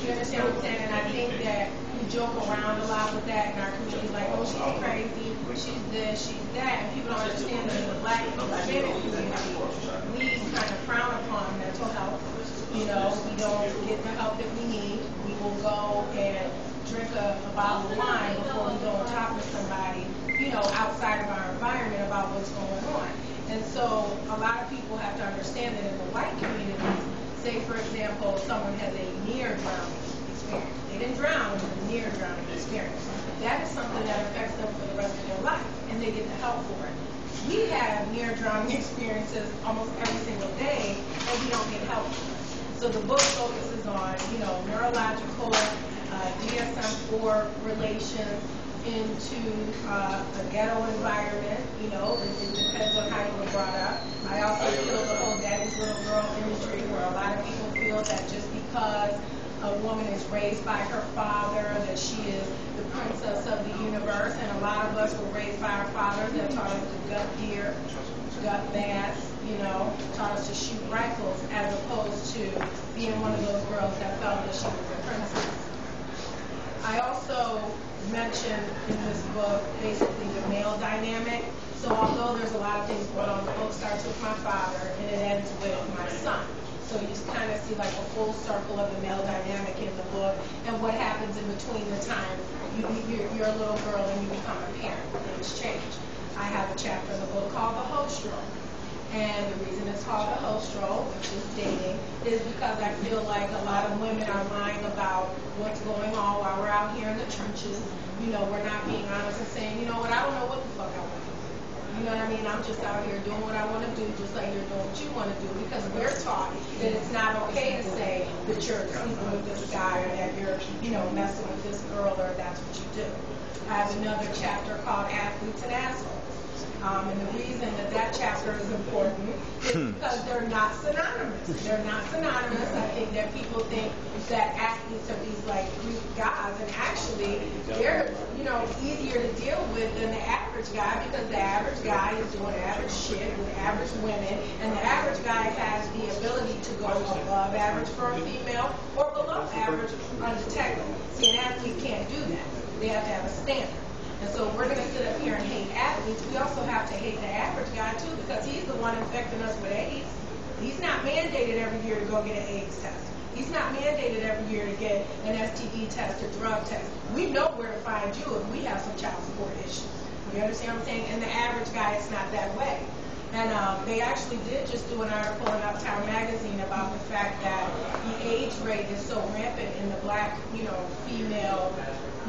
You understand what I'm saying? And I think that we joke around a lot with that in our community, like, oh, she's crazy, she's this, she's that, and people don't understand that in the Black and Hispanic community, we kind of frown upon mental health. You know, we don't get the help that we need. We will go and drink a bottle of wine before we go and talk to somebody, you know, outside of our environment about what's going on. And so a lot of people have to understand that in the white communities, say, for example, someone has a near drowning experience. They didn't drown, it was a near drowning experience. That is something that affects them for the rest of their life, and they get the help for it. We have near drowning experiences almost every single day, and we don't get help for it. So the book focuses on, you know, neurological, DSM-4 relations into a ghetto environment. You know, it depends on how you were brought up. I also feel the whole daddy's little girl imagery, where a lot of people feel that just because a woman is raised by her father, that she is the princess of the universe, and a lot of us were raised by our fathers that taught us to gut deer, gut bass, you know, taught us to shoot rifles, as opposed to being one of those girls that felt that she was a princess. I also mentioned in this book basically the male dynamic. So although there's a lot of things going on, the book starts with my father and it ends with my son. So you just kind of see like a full circle of the male dynamic in the book and what happens in between the time you're a little girl and you become a parent. Things change. I have a chapter in the book called The Host Role. And the reason it's called The Host Role, which is dating, is because I feel like a lot of women are lying about what's going on while we're out here in the trenches. You know, we're not being honest and saying, you know what, I don't know what the fuck I want to do. You know what I mean? I'm just out here doing what I want to do, just like you're doing what you want to do, because we're taught that it's not okay to say that you're sleeping with this guy or that you're, you know, messing with this girl or that's what you do. I have another chapter called Athletes and Assholes. And the reason that that chapter is important is because they're not synonymous. They're not synonymous. I think that people think that athletes are these like Greek gods, and actually they're, you know, easier to deal with than the average guy, because the average guy is doing average shit with average women, and the average guy has the ability to go above average for a female or below average undetected. See, an athlete can't do that. They have to have a standard. And so we're going to sit up here and hate athletes. We also have to hate the average guy, too, because he's the one infecting us with AIDS. He's not mandated every year to go get an AIDS test. He's not mandated every year to get an STD test or drug test. We know where to find you if we have some child support issues. You understand what I'm saying? And the average guy, it's not that way. And they actually did just do an article in Uptown Magazine about the fact that the AIDS rate is so rampant in the black, you know, female,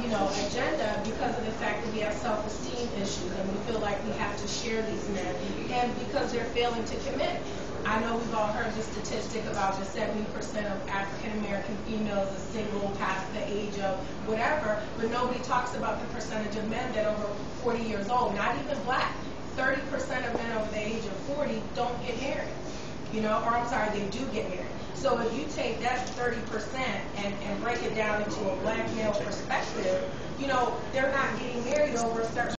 you know, agenda because of the fact that we have self-esteem issues and we feel like we have to share these men, and because they're failing to commit. I know we've all heard the statistic about the 70% of African-American females are single past the age of whatever, but nobody talks about the percentage of men that are over 40 years old, not even black. 30% of men over the age of 40 don't get married, you know, or I'm sorry, they do get married. So if you take that 30% and break it down into a black male perspective, you know, they're not getting married over a certain